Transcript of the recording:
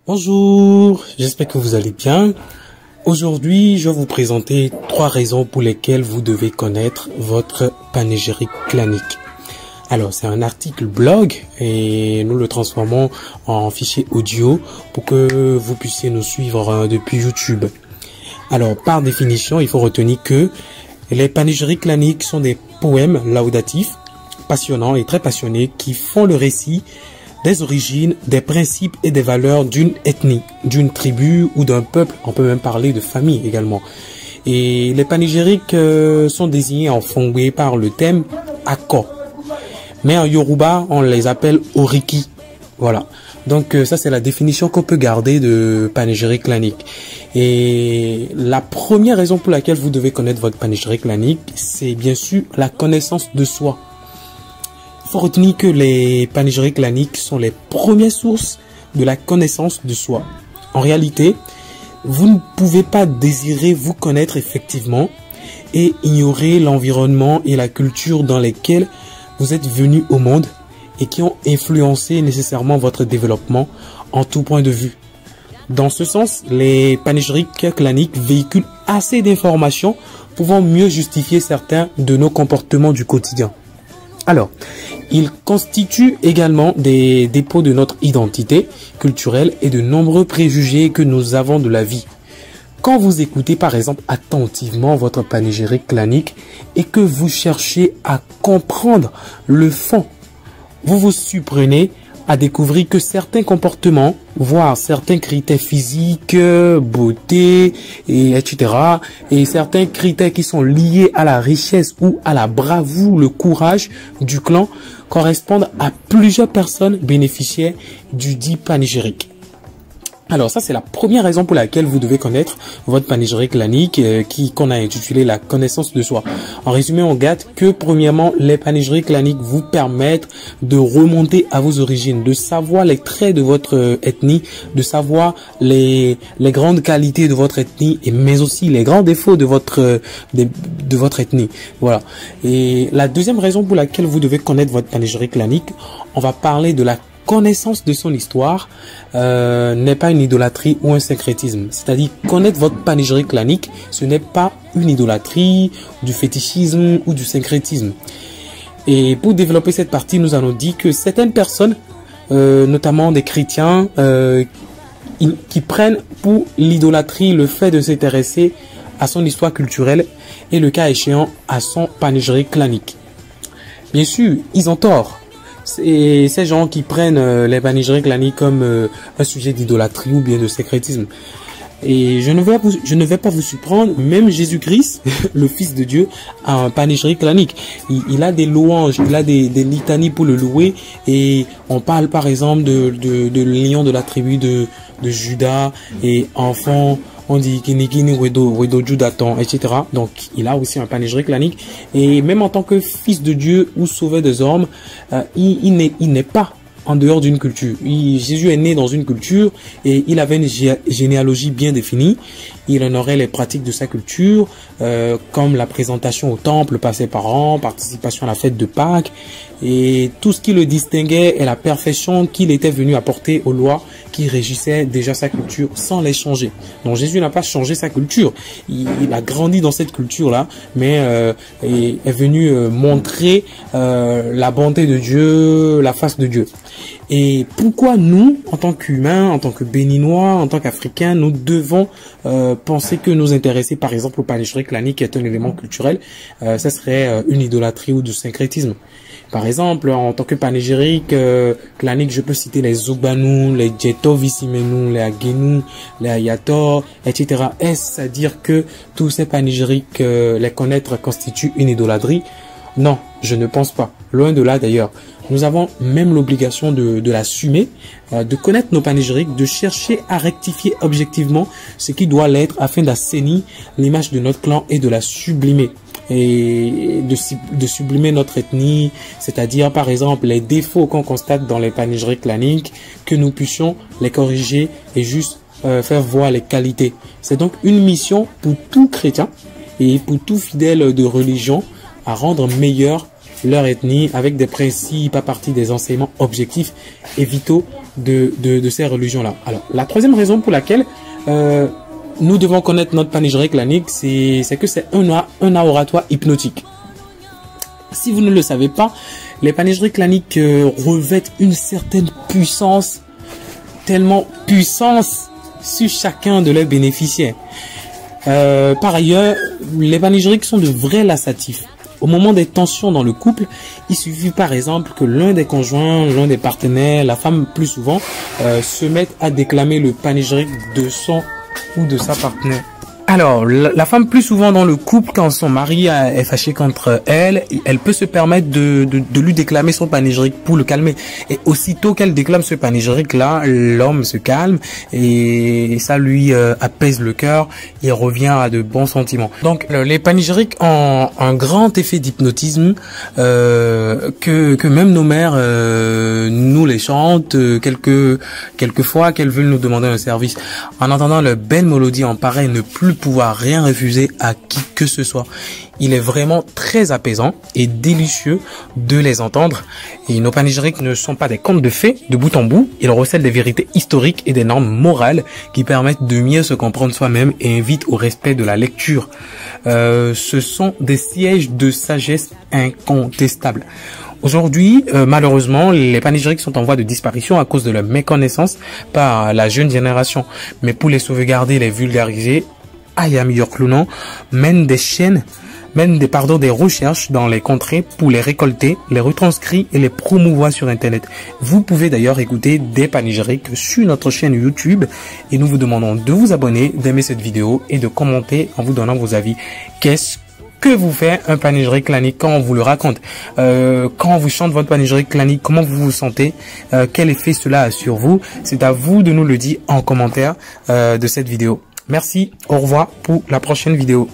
Bonjour, j'espère que vous allez bien. Aujourd'hui, je vais vous présenter 3 raisons pour lesquelles vous devez connaître votre panégyrique clanique. Alors, c'est un article blog et nous le transformons en fichier audio pour que vous puissiez nous suivre depuis YouTube. Alors, par définition, il faut retenir que les panégyriques claniques sont des poèmes laudatifs, passionnants et très passionnés qui font le récit des origines, des principes et des valeurs d'une ethnie, d'une tribu ou d'un peuple. On peut même parler de famille également. Et les panégyriques sont désignés en fongé par le thème Ako. Mais en Yoruba, on les appelle Oriki. Voilà. Donc ça, c'est la définition qu'on peut garder de panégyrique clanique. Et la première raison pour laquelle vous devez connaître votre panégyrique clanique, c'est bien sûr la connaissance de soi. Il faut retenir que les panégyriques claniques sont les premières sources de la connaissance de soi. En réalité, vous ne pouvez pas désirer vous connaître effectivement et ignorer l'environnement et la culture dans lesquels vous êtes venu au monde et qui ont influencé nécessairement votre développement en tout point de vue. Dans ce sens, les panégyriques claniques véhiculent assez d'informations pouvant mieux justifier certains de nos comportements du quotidien. Alors, ils constituent également des dépôts de notre identité culturelle et de nombreux préjugés que nous avons de la vie. Quand vous écoutez par exemple attentivement votre panégyrique clanique et que vous cherchez à comprendre le fond, vous vous surprenez à découvrir que certains comportements, voire certains critères physiques, beauté, etc. et certains critères qui sont liés à la richesse ou à la bravoure, le courage du clan, correspondent à plusieurs personnes bénéficiaires du dit panégyrique. Alors ça, c'est la première raison pour laquelle vous devez connaître votre panégyrique clanique qu'on a intitulé la connaissance de soi. En résumé, on gâte que premièrement, les panégyriques claniques vous permettent de remonter à vos origines, de savoir les traits de votre ethnie, de savoir les grandes qualités de votre ethnie, mais aussi les grands défauts de votre ethnie. Voilà. Et la deuxième raison pour laquelle vous devez connaître votre panégyrique clanique, on va parler de la connaissance de son histoire n'est pas une idolâtrie ou un syncrétisme. C'est-à-dire connaître votre panégyrique clanique, ce n'est pas une idolâtrie, du fétichisme ou du syncrétisme. Et pour développer cette partie, nous allons dire que certaines personnes, notamment des chrétiens, qui prennent pour l'idolâtrie le fait de s'intéresser à son histoire culturelle et le cas échéant à son panégyrique clanique. Bien sûr, ils ont tort. Et ces gens qui prennent les panégyriques claniques comme un sujet d'idolâtrie ou bien de syncrétisme. Et je ne vais pas vous surprendre, même Jésus-Christ, le Fils de Dieu, a un panégyrique clanique. Il a des louanges, il a des litanies pour le louer. Et on parle par exemple de lion de la tribu de Juda et enfant. On dit Kinikini Wedo Judaton, etc. Donc, il a aussi un panégyrique clanique. Et même en tant que fils de Dieu ou sauveur des hommes, il n'est pas en dehors d'une culture. Jésus est né dans une culture et il avait une généalogie bien définie. Il honorait les pratiques de sa culture, comme la présentation au temple par ses parents, participation à la fête de Pâques. Et tout ce qui le distinguait est la perfection qu'il était venu apporter aux lois qui régissaient déjà sa culture sans les changer. Donc Jésus n'a pas changé sa culture. Il a grandi dans cette culture-là, mais est venu montrer la bonté de Dieu, la face de Dieu. Et pourquoi nous, en tant qu'humains, en tant que Béninois, en tant qu'Africains, nous devons penser que nous intéresser par exemple au panégyrique clanique qui est un élément culturel, ça serait une idolâtrie ou du syncrétisme. Par exemple, en tant que panégyrique clanique, je peux citer les Zoubanou, les Djeto-Vissimenu, les Agenu, les Ayator, etc. Est-ce à dire que tous ces panégyriques, les connaître constitue une idolâtrie? Non, je ne pense pas. Loin de là d'ailleurs. Nous avons même l'obligation de l'assumer, de connaître nos panégyriques, de chercher à rectifier objectivement ce qui doit l'être afin d'assainir l'image de notre clan et de la sublimer. Et de sublimer notre ethnie, c'est-à-dire par exemple les défauts qu'on constate dans les panégyriques claniques, que nous puissions les corriger et juste faire voir les qualités. C'est donc une mission pour tout chrétien et pour tout fidèle de religion à rendre meilleur leur ethnie, avec des principes à partir des enseignements objectifs et vitaux de ces religions-là. Alors, la troisième raison pour laquelle nous devons connaître notre panégyrique clanique, c'est que c'est un art oratoire hypnotique. Si vous ne le savez pas, les panégyriques claniques revêtent une certaine puissance, tellement puissance sur chacun de leurs bénéficiaires. Par ailleurs, les panégyriques sont de vrais laxatifs. Au moment des tensions dans le couple, il suffit par exemple que l'un des conjoints, l'un des partenaires, la femme plus souvent, se mette à déclamer le panégyrique de son ou de sa partenaire. Alors, la femme plus souvent dans le couple, quand son mari est fâché contre elle, elle peut se permettre de lui déclamer son panégyrique pour le calmer. Et aussitôt qu'elle déclame ce panégyrique-là, l'homme se calme et ça lui apaise le cœur et revient à de bons sentiments. Donc, les panégyriques ont un grand effet d'hypnotisme que même nos mères nous les chantent quelquefois qu'elles veulent nous demander un service. En entendant leur belle mélodie en pareil, ne plus pouvoir rien refuser à qui que ce soit. Il est vraiment très apaisant et délicieux de les entendre. Et nos panégyriques ne sont pas des contes de fées de bout en bout. Ils recèlent des vérités historiques et des normes morales qui permettent de mieux se comprendre soi-même et invitent au respect de la lecture. Ce sont des sièges de sagesse incontestables. Aujourd'hui, malheureusement, les panégyriques sont en voie de disparition à cause de leur méconnaissance par la jeune génération. Mais pour les sauvegarder et les vulgariser, Ayam Yorklounan mène des recherches dans les contrées pour les récolter, les retranscrire et les promouvoir sur Internet. Vous pouvez d'ailleurs écouter des panégyriques sur notre chaîne YouTube et nous vous demandons de vous abonner, d'aimer cette vidéo et de commenter en vous donnant vos avis. Qu'est-ce que vous fait un panégyrique clanique quand on vous le raconte? Quand on vous chante votre panégyrique clanique, comment vous vous sentez? Quel effet cela a sur vous? C'est à vous de nous le dire en commentaire de cette vidéo. Merci, au revoir pour la prochaine vidéo.